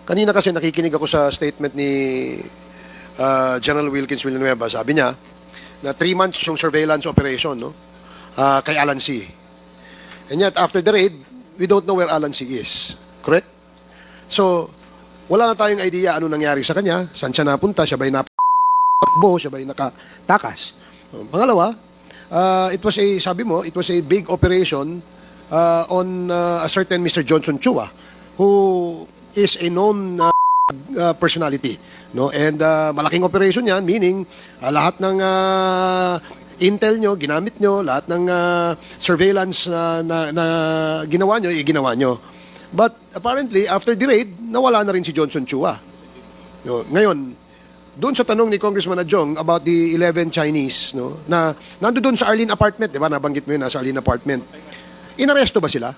Kanina kasi nakikinig ako sa statement ni General Wilkins Villanueva. Sabi niya na 3 months yung surveillance operation, no? Kay Alan C. And yet, after the raid, we don't know where Alan C is. Correct? So, wala na tayong idea ano nangyari sa kanya, saan siya napunta, siya ba'y napatakbo, siya ba'y nakatakas. Pangalawa, it was a big operation on a certain Mr. Johnson Chua, who is a known personality, no? And malaking operation yan, meaning lahat ng intel nyo, ginamit nyo, lahat ng surveillance na ginawa nyo. But apparently, after the raid, nawala na rin si Johnson Chua. No? Ngayon, doon sa tanong ni Congressman Adjong about the 11 Chinese, no, na nando doon sa Arlene apartment, di ba? Nabanggit mo yun, sa Arlene apartment. Inaresto ba sila?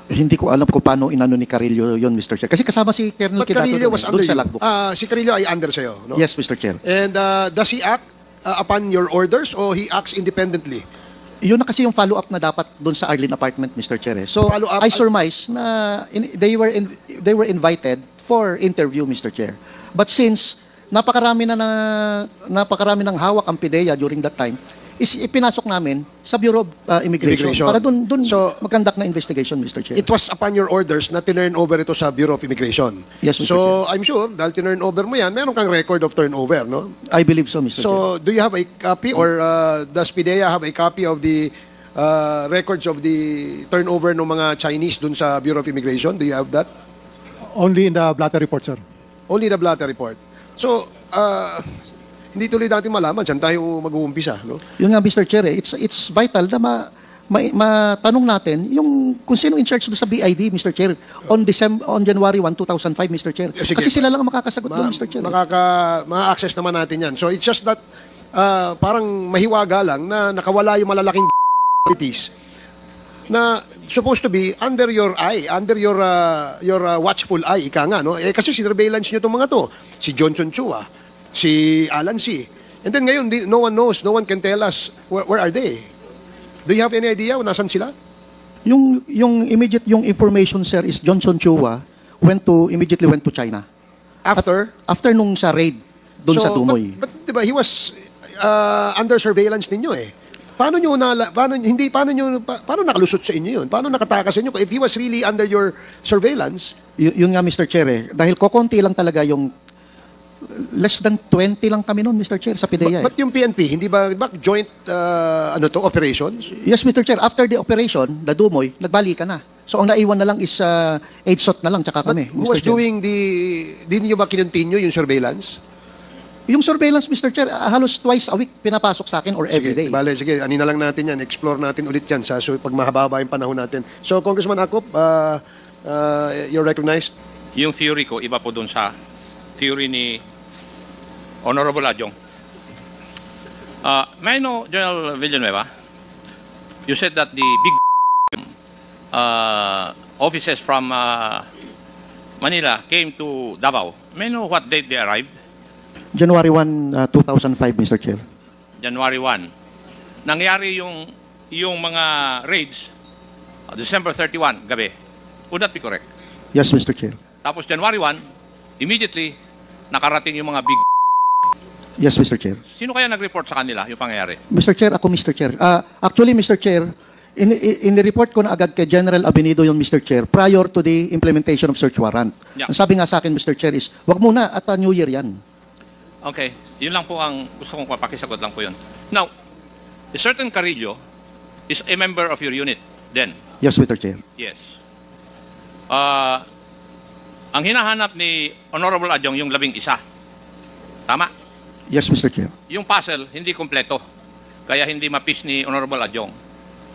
Hindi ko alam kung paano inano ni Carillo yon, Mr. Chair. Kasi kasama si Colonel Quedato Carillo was under sa you. logbook. Si Carillo ay under sa'yo, no? Yes, Mr. Chair. And does he act upon your orders or he acts independently? Yun na kasi yung follow-up na dapat doon sa Arlene apartment, Mr. Chair. So, I surmise na they were invited for interview, Mr. Chair. But since napakarami ng hawak ang PIDEA during that time, is ipinasok namin sa Bureau of Immigration para doon mag-conduct na investigation, Mr. Chair. It was upon your orders na tinurn over ito sa Bureau of Immigration. Yes, Mr. So, Chair. I'm sure, dahil tinurn over mo yan, meron kang record of turnover, no? I believe so, Mr. Chair. So, do you have a copy or does PIDEA have a copy of the records of the turnover ng mga Chinese dun sa Bureau of Immigration? Do you have that? Only in the Blatter report, sir. Only the Blatter report. So, hindi tuloy natin malaman saan tayo mag-uumpisa, no? Yun nga, Mr. Chair, it's vital na matanong natin yung kung sino in charge doon sa BID, Mr. Chair, on January 1, 2005, Mr. Chair. Sige, kasi sila lang ang makakasagot doon, Mr. Chair. Ma-access naman natin yan. So, it's just that parang mahiwaga lang na nakawala yung malalaking activities na supposed to be under your eye, under your watchful eye, ika nga, no? Kasi sinurveillance nyo itong mga to. Si Johnson Chua, si Alan C. And then ngayon, no one knows, no one can tell us where are they. Do you have any idea kung nasan sila? Yung information, sir, is Johnson Chua immediately went to China. After nung sa raid doon sa Tumoy. But diba, he was under surveillance ninyo eh. Paano nakalusot sa inyo yun? Paano nakatakas sa inyo? If he was really under your surveillance? Yun nga, Mr. Chair, dahil kokonti lang talaga yung less than 20 lang kami noon, Mr. Chair, sa PIDEA. But yung PNP, hindi ba joint operations? Yes, Mr. Chair. After the operation, the Dumoy, nagbalikan na. So ang naiwan na lang is AIDSOT na lang, tsaka kami. But who was doing di niyo ba kinontinue yung surveillance? Yung surveillance, Mr. Chair, halos twice a week pinapasok sa akin or every day. Sige, anina lang natin yan. Explore natin ulit yan pag mahaba yung panahon natin. So, Congressman Acop, you're recognized? Yung theory ko, iba po dun sa theory ni Honorable Adjong. May I know, General Villanueva, you said that the big officers from Manila came to Davao. May I know what date they arrived? January 1, 2005, Mr. Chair. January 1. Nangyari yung mga raids December 31, gabi. Would that be correct? Yes, Mr. Chair. Tapos January 1, immediately, nakarating yung mga big. Yes, Mr. Chair. Sino kaya nag-report sa kanila yung pangyayari? Mr. Chair, ako, Mr. Chair. Actually, Mr. Chair, in-report ko na agad kay General Abinido yung Mr. Chair prior to the implementation of search warrant. Yeah. Ang sabi nga sa akin, Mr. Chair, is wag muna at New Year yan. Okay. Yun lang po ang gusto kong pakisagot lang po yun. Now, a certain Carillo is a member of your unit then? Yes, Mr. Chair. Yes. Ang hinahanap ni Honorable Adjong yung 11. Tama? Yes, Mr. Chair. Yung puzzle, hindi kompleto. Kaya hindi ma-piece ni Honorable Adjong.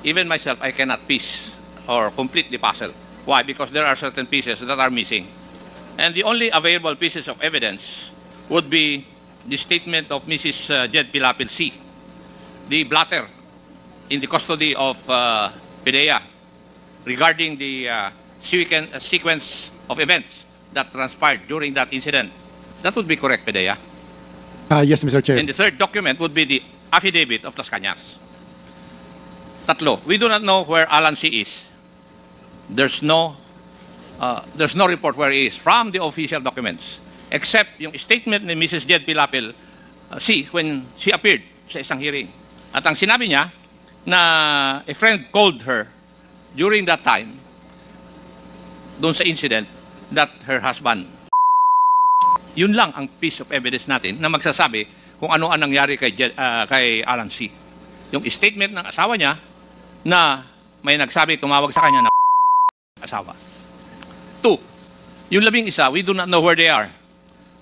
Even myself, I cannot piece or complete the puzzle. Why? Because there are certain pieces that are missing. And the only available pieces of evidence would be the statement of Mrs. Jed Pilapil C., the blatter in the custody of PIDEA regarding the sequence of events that transpired during that incident. That would be correct, PIDEA. Yes, Mr. Chair. And the third document would be the affidavit of Las Cañas. Tatlo, we do not know where Alan C. is. There's no there's no report where he is from the official documents, except yung statement ni Mrs. Jed Pilapil, when she appeared sa isang hearing. At ang sinabi niya, na a friend called her during that time, doon sa incident, that her husband. Yun lang ang piece of evidence natin na magsasabi kung ano ang nangyari kay Alan C. Yung statement ng asawa niya na may nagsabi, tumawag sa kanya na asawa. 2, yung 11, we do not know where they are.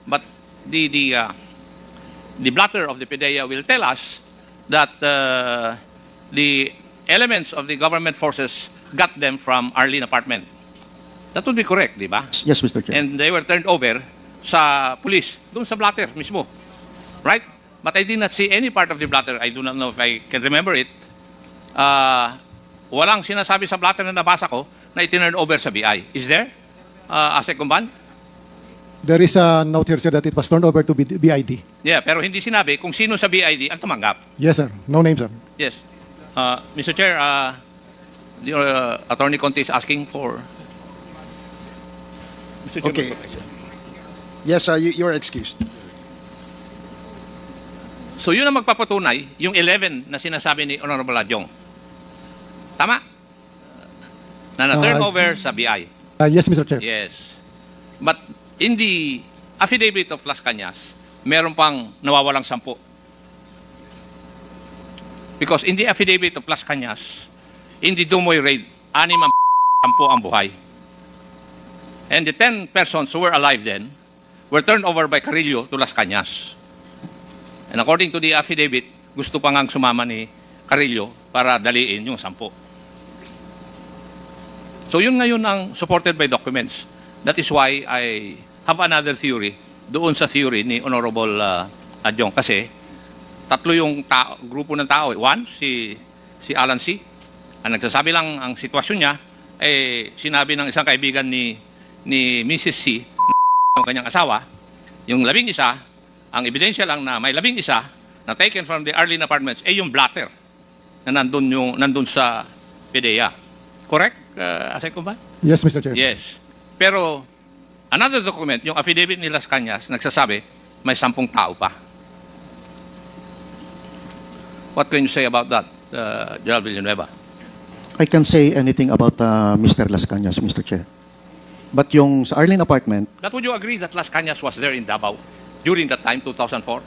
But the blotter of the PDEA will tell us that the elements of the government forces got them from Arlene apartment. That would be correct, di ba? Yes, Mr. Chair. And they were turned over sa police, doon sa blatter mismo. Right? But I did not see any part of the blatter. I do not know if I can remember it. Walang sinasabi sa blatter na nabasa ko na itinurn over sa BI. Is there? Asek Kumban? There is a note here, sir, that it was turned over to BID. Yeah, pero hindi sinabi kung sino sa BID ang tumanggap. Yes, sir. No name, sir. Yes. Mr. Chair, your Attorney Conte is asking for... Mr. Chair, Okay. Yes, you're excused. So yun ang magpapatunay, yung 11 na sinasabi ni Honorable Adjong. Tama? Na na-turn over sa BI. Yes, Mr. Chair. Yes. But in the affidavit of Las Cañas, meron pang nawawalang 10. Because in the affidavit of Las Cañas, in the Dumoy raid, 6 ang 10 ang buhay. And the 10 persons who were alive then were turned over by Carrillo to Las Cañas. And according to the affidavit, gusto pa ngang sumama ni Carrillo para daliin yung 10. So yun ngayon ang supported by documents. That is why I have another theory doon sa theory ni Honorable Adjong. Kasi tatlo yung grupo ng tao. One, si Alan C. Ang nagsasabi lang ang sitwasyon niya, sinabi ng isang kaibigan ni Mrs. C, yung kanyang asawa, yung 11, ang ebidensya lang na may 11 na taken from the Arlene apartments, yung blatter na nandun sa PDEA. Correct, Asek Kumban? Yes, Mr. Chair. Yes. Pero, another document, yung affidavit ni Las Cañas, nagsasabi, may 10 tao pa. What can you say about that, General Villanueva? I can say anything about Mr. Las Cañas, Mr. Chair. But yung sa Arlene apartment, But would you agree that Las Cañas was there in Davao during that time, 2004?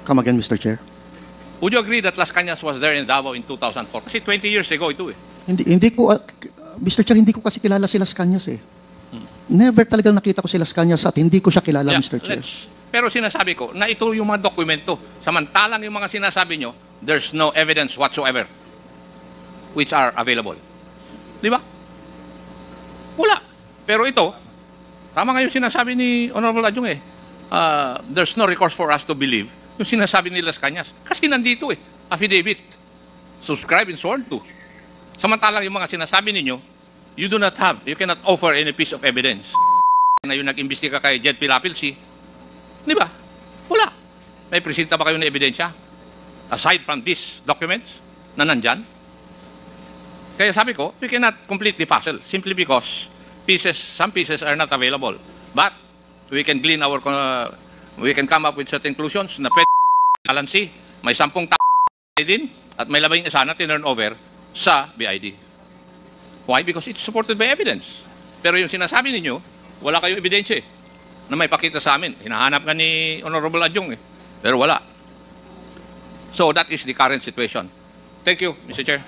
come again, Mr. Chair. Would you agree that Las Cañas was there in Davao in 2004? Kasi 20 years ago ito eh. Hindi ko, Mr. Chair, hindi ko kasi kilala si Las Cañas eh. Never talagang nakita ko si Las Cañas at hindi ko siya kilala, Yeah, Mr. Chair. pero sinasabi ko na ito yung mga dokumento. Samantalang yung mga sinasabi nyo, there's no evidence whatsoever which are available. Di ba? Wala. Pero ito, tama nga yung sinasabi ni Honorable Adjong eh. There's no recourse for us to believe yung sinasabi ni Las Cañas. Kasi nandito eh, affidavit. Subscribe and sworn to. Samantalang yung mga sinasabi ninyo, you cannot offer any piece of evidence. Na yung nag-imbestiga kay Jed Pilapil si, di ba? Wala. May presenta ba kayo na ebidensya? Aside from these documents na nandyan? Kaya sabi ko, we cannot complete the puzzle simply because some pieces are not available. But we can we can come up with certain conclusions na pwede Alan C, may 10 din at may 11 na tinurn over sa BID. Why? Because it's supported by evidence. Pero yung sinasabi ninyo, wala kayong ebidensya eh, na may pakita sa amin. Hinahanap nga ni Honorable Adjong eh, pero wala. So that is the current situation. Thank you, Mr. Chair.